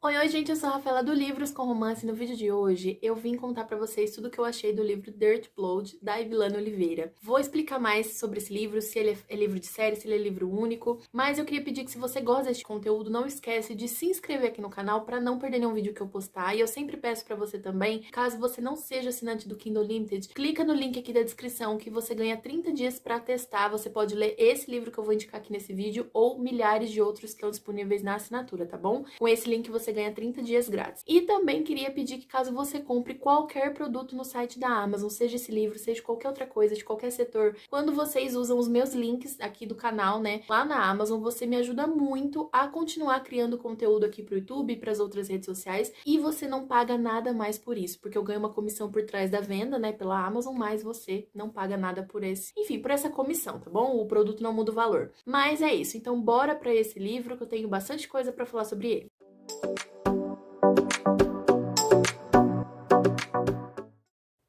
Oi, gente, eu sou a Rafaela do Livros com Romance. No vídeo de hoje eu vim contar pra vocês tudo o que eu achei do livro Dirt Blood, da Evilane Oliveira. Vou explicar mais sobre esse livro, se ele é livro de série, se ele é livro único, mas eu queria pedir que se você gosta deste conteúdo, não esquece de se inscrever aqui no canal pra não perder nenhum vídeo que eu postar. E eu sempre peço pra você também, caso você não seja assinante do Kindle Limited, clica no link aqui da descrição que você ganha 30 dias pra testar. Você pode ler esse livro que eu vou indicar aqui nesse vídeo ou milhares de outros que estão disponíveis na assinatura, tá bom? Com esse link você ganha 30 dias grátis. E também queria pedir que caso você compre qualquer produto no site da Amazon, seja esse livro, seja qualquer outra coisa, de qualquer setor, quando vocês usam os meus links aqui do canal, né, lá na Amazon, você me ajuda muito a continuar criando conteúdo aqui pro YouTube e pras outras redes sociais, e você não paga nada mais por isso, porque eu ganho uma comissão por trás da venda, né, pela Amazon, mas você não paga nada por esse, enfim, por essa comissão, tá bom? O produto não muda o valor. Mas é isso, então bora pra esse livro que eu tenho bastante coisa pra falar sobre ele.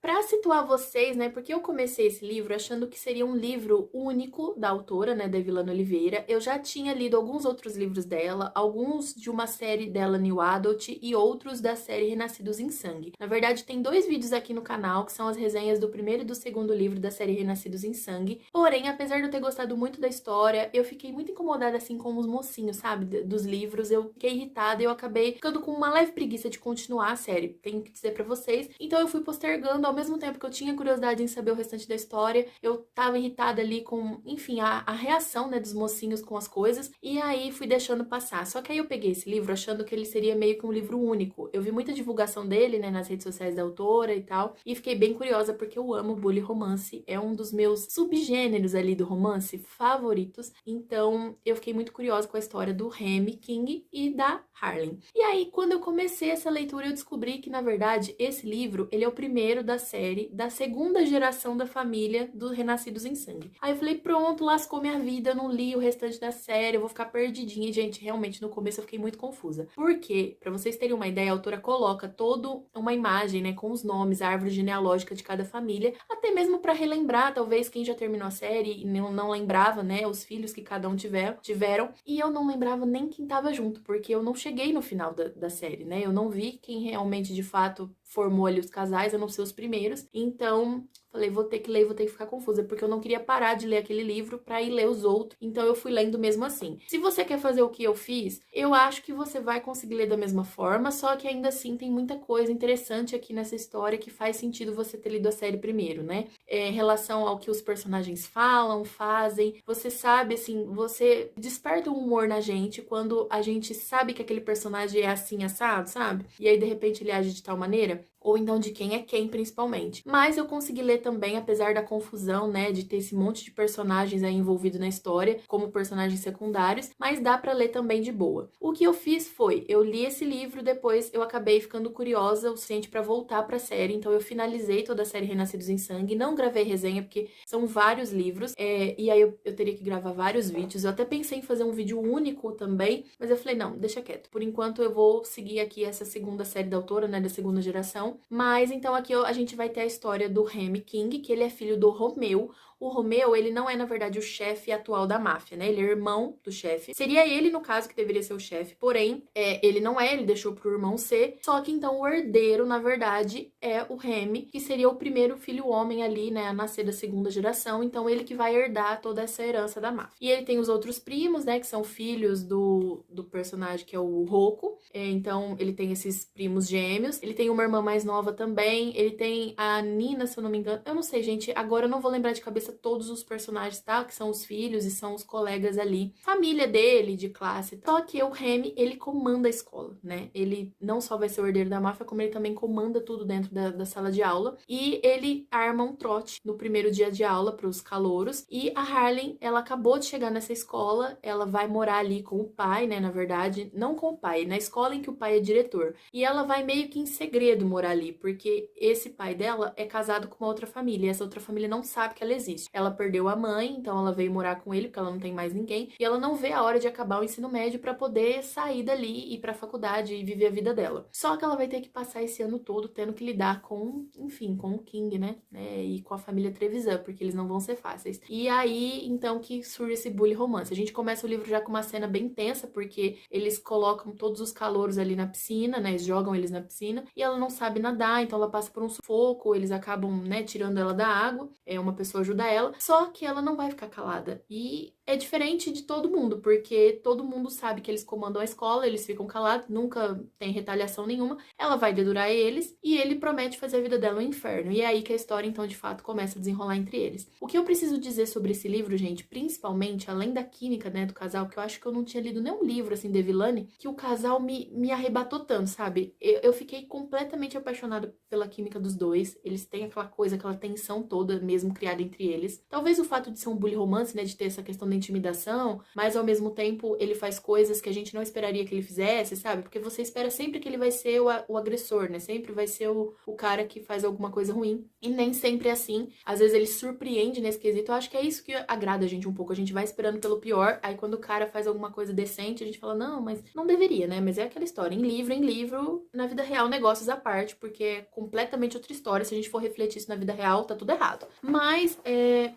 Para situar vocês, né, porque eu comecei esse livro achando que seria um livro único da autora, né, da Evilane Oliveira. Eu já tinha lido alguns outros livros dela, alguns de uma série dela New Adult e outros da série Renascidos em Sangue. Na verdade, tem dois vídeos aqui no canal, que são as resenhas do primeiro e do segundo livro da série Renascidos em Sangue. Porém, apesar de eu ter gostado muito da história, eu fiquei muito incomodada, assim, com os mocinhos, sabe, dos livros. Eu fiquei irritada e eu acabei ficando com uma leve preguiça de continuar a série, tenho que dizer pra vocês. Então eu fui postergando, ao mesmo tempo que eu tinha curiosidade em saber o restante da história, eu tava irritada ali com, enfim, a reação, né, dos mocinhos com as coisas, e aí fui deixando passar. Só que aí eu peguei esse livro achando que ele seria meio que um livro único. Eu vi muita divulgação dele, né, nas redes sociais da autora e tal, e fiquei bem curiosa porque eu amo bully romance, é um dos meus subgêneros ali do romance favoritos, então eu fiquei muito curiosa com a história do Remy King e da Harlan. E aí, quando eu comecei essa leitura, eu descobri que, na verdade, esse livro, ele é o primeiro da série, da segunda geração da família dos Renascidos em Sangue. Aí eu falei, pronto, lascou minha vida, eu não li o restante da série, eu vou ficar perdidinha. E, gente, realmente, no começo eu fiquei muito confusa. Porque, pra vocês terem uma ideia, a autora coloca toda uma imagem, né, com os nomes, a árvore genealógica de cada família, até mesmo pra relembrar, talvez, quem já terminou a série e não lembrava, né, os filhos que cada um tiveram. E eu não lembrava nem quem tava junto, porque eu não cheguei no final da série, né? Eu não vi quem realmente, de fato, formou ali os casais, a não ser os primeiros. Então, falei, vou ter que ler, vou ter que ficar confusa, porque eu não queria parar de ler aquele livro pra ir ler os outros. Então, eu fui lendo mesmo assim. Se você quer fazer o que eu fiz, eu acho que você vai conseguir ler da mesma forma, só que ainda assim tem muita coisa interessante aqui nessa história que faz sentido você ter lido a série primeiro, né? Em relação ao que os personagens falam, fazem. Você sabe, assim, você desperta um humor na gente quando a gente sabe que aquele personagem é assim, assado, sabe? E aí, de repente, ele age de tal maneira. Ou então de quem é quem, principalmente. Mas eu consegui ler também, apesar da confusão, né, de ter esse monte de personagens aí envolvidos na história, como personagens secundários, mas dá pra ler também de boa. O que eu fiz foi, eu li esse livro, depois eu acabei ficando curiosa o suficiente pra voltar pra série, então eu finalizei toda a série Renascidos em Sangue, não gravei resenha, porque são vários livros, e aí eu teria que gravar vários vídeos. Eu até pensei em fazer um vídeo único também, mas eu falei, não, deixa quieto. Por enquanto eu vou seguir aqui essa segunda série da autora, né, da segunda geração. Mas então aqui a gente vai ter a história do Remy King, que ele é filho do Romeu. O Romeu, ele não é, na verdade, o chefe atual da máfia, né? Ele é irmão do chefe. Seria ele, no caso, que deveria ser o chefe, porém, ele não é, ele deixou pro irmão ser. Só que então o herdeiro, na verdade, é o Remy, que seria o primeiro filho homem ali, né, a nascer da segunda geração. Então ele que vai herdar toda essa herança da máfia. E ele tem os outros primos, né, que são filhos do personagem que é o Rocco. Então ele tem esses primos gêmeos. Ele tem uma irmã mais nova também. Ele tem a Nina, se eu não me engano. Eu não sei, gente. Agora eu não vou lembrar de cabeça todos os personagens, tá? Que são os filhos e são os colegas ali. Família dele, de classe. Só que o Remy, ele comanda a escola, né? Ele não só vai ser o herdeiro da máfia, como ele também comanda tudo dentro da sala de aula. E ele arma um trote no primeiro dia de aula pros calouros. E a Harlan, ela acabou de chegar nessa escola. Ela vai morar ali com o pai, né? Na verdade, não com o pai, na escola em que o pai é diretor. E ela vai meio que em segredo morar ali, porque esse pai dela é casado com uma outra família. E essa outra família não sabe que ela existe. triste. Ela perdeu a mãe, então ela veio morar com ele, porque ela não tem mais ninguém, e ela não vê a hora de acabar o ensino médio pra poder sair dali, ir pra faculdade e viver a vida dela. Só que ela vai ter que passar esse ano todo tendo que lidar com, enfim, com o King, né? E com a família Trevisan, porque eles não vão ser fáceis. E aí, então, que surge esse bully romance. A gente começa o livro já com uma cena bem tensa, porque eles colocam todos os calouros ali na piscina, né? Eles jogam eles na piscina, e ela não sabe nadar, então ela passa por um sufoco, eles acabam, né, tirando ela da água, uma pessoa ajuda ela, só que ela não vai ficar calada. E é diferente de todo mundo, porque todo mundo sabe que eles comandam a escola, eles ficam calados, nunca tem retaliação nenhuma. Ela vai dedurar eles e ele promete fazer a vida dela um inferno. E é aí que a história, então, de fato, começa a desenrolar entre eles. O que eu preciso dizer sobre esse livro, gente, principalmente, além da química, né, do casal, que eu acho que eu não tinha lido nenhum livro, assim, de Villani, que o casal me arrebatou tanto, sabe? Eu fiquei completamente apaixonada pela química dos dois. Eles têm aquela coisa, aquela tensão toda mesmo criada entre eles. Talvez o fato de ser um bully romance, né, de ter essa questão da intimidação, mas ao mesmo tempo ele faz coisas que a gente não esperaria que ele fizesse, sabe? Porque você espera sempre que ele vai ser o agressor, né? Sempre vai ser o cara que faz alguma coisa ruim. E nem sempre é assim. Às vezes ele surpreende nesse quesito. Eu acho que é isso que agrada a gente um pouco. A gente vai esperando pelo pior, aí quando o cara faz alguma coisa decente, a gente fala, não, mas não deveria, né? Mas é aquela história. Em livro, na vida real, negócios à parte, porque é completamente outra história. Se a gente for refletir isso na vida real, tá tudo errado. Mas,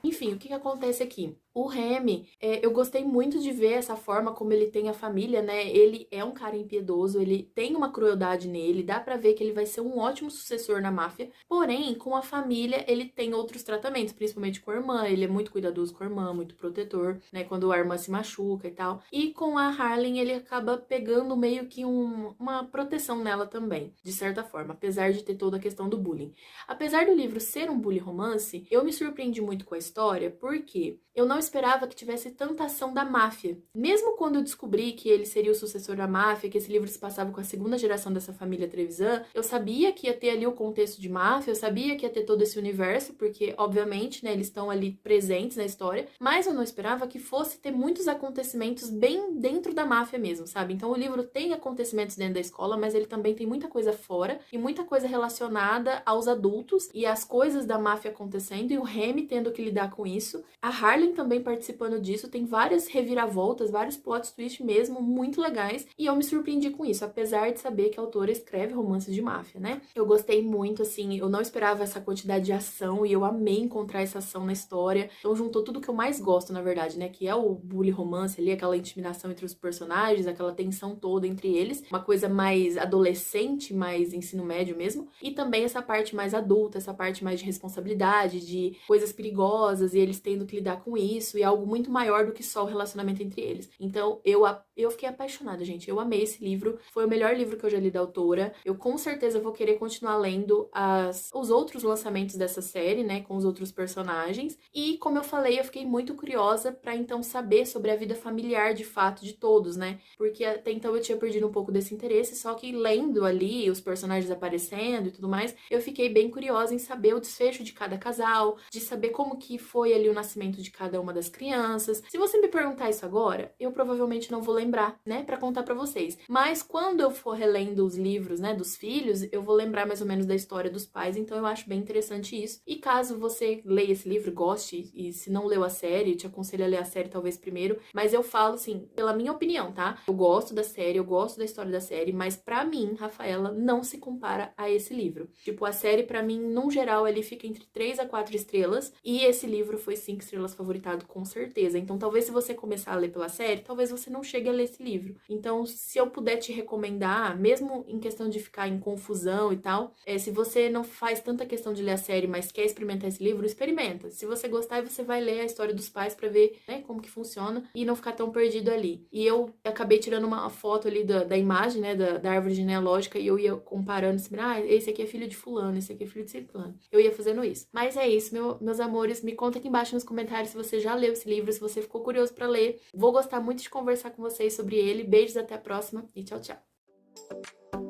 enfim, o que acontece aqui? O Remy, eu gostei muito de ver essa forma como ele tem a família, né? Ele é um cara impiedoso, ele tem uma crueldade nele, dá pra ver que ele vai ser um ótimo sucessor na máfia. Porém, com a família, ele tem outros tratamentos, principalmente com a irmã. Ele é muito cuidadoso com a irmã, muito protetor, né? Quando a irmã se machuca e tal. E com a Harlem, ele acaba pegando meio que uma proteção nela também, de certa forma, apesar de ter toda a questão do bullying. Apesar do livro ser um bully romance, eu me surpreendi muito com a história, porque eu não esperava que tivesse tanta ação da máfia. Mesmo quando eu descobri que ele seria o sucessor da máfia, que esse livro se passava com a segunda geração dessa família Trevisan, eu sabia que ia ter ali o contexto de máfia, eu sabia que ia ter todo esse universo, porque, obviamente, né, eles estão ali presentes na história, mas eu não esperava que fosse ter muitos acontecimentos bem dentro da máfia mesmo, sabe? Então o livro tem acontecimentos dentro da escola, mas ele também tem muita coisa fora e muita coisa relacionada aos adultos e às coisas da máfia acontecendo e o Remy tendo que lidar com isso. A Harlem também participando disso, tem várias reviravoltas, vários plot twists mesmo, muito legais, e eu me surpreendi com isso, apesar de saber que a autora escreve romances de máfia, né? Eu gostei muito, assim, eu não esperava essa quantidade de ação, e eu amei encontrar essa ação na história, então juntou tudo que eu mais gosto, na verdade, né? Que é o bully romance ali, aquela intimidação entre os personagens, aquela tensão toda entre eles, uma coisa mais adolescente, mais ensino médio mesmo, e também essa parte mais adulta, essa parte mais de responsabilidade, de coisas perigosas, e eles tendo que lidar com isso, e algo muito maior do que só o relacionamento entre eles. Então, eu fiquei apaixonada, gente. Eu amei esse livro. Foi o melhor livro que eu já li da autora. Eu com certeza vou querer continuar lendo os outros lançamentos dessa série, né, com os outros personagens. E, como eu falei, eu fiquei muito curiosa pra então saber sobre a vida familiar de fato de todos, né? Porque até então eu tinha perdido um pouco desse interesse, só que lendo ali os personagens aparecendo e tudo mais, eu fiquei bem curiosa em saber o desfecho de cada casal, de saber como que foi ali o nascimento de cada uma das crianças. Se você me perguntar isso agora, eu provavelmente não vou lembrar, né, pra contar pra vocês. Mas quando eu for relendo os livros, né, dos filhos, eu vou lembrar mais ou menos da história dos pais, então eu acho bem interessante isso. E caso você leia esse livro, goste, e se não leu a série, eu te aconselho a ler a série talvez primeiro, mas eu falo assim, pela minha opinião, tá? Eu gosto da série, eu gosto da história da série, mas pra mim, Rafaela, não se compara a esse livro. Tipo, a série pra mim, num geral, ele fica entre 3 a 4 estrelas, e esse livro foi 5 estrelas favoritado com certeza. Então, talvez se você começar a ler pela série, talvez você não chegue a ler esse livro. Então, se eu puder te recomendar, mesmo em questão de ficar em confusão e tal, se você não faz tanta questão de ler a série, mas quer experimentar esse livro, experimenta. Se você gostar, você vai ler a história dos pais pra ver, né, como que funciona e não ficar tão perdido ali. E eu acabei tirando uma foto ali da imagem, né, da árvore genealógica e eu ia comparando, assim, esse aqui é filho de fulano, esse aqui é filho de ciclano. Eu ia fazendo isso. Mas é isso, meus amores, me conta aqui embaixo nos comentários se você já leu esse livro, se você ficou curioso pra ler. Vou gostar muito de conversar com vocês sobre ele. Beijos, até a próxima e tchau, tchau.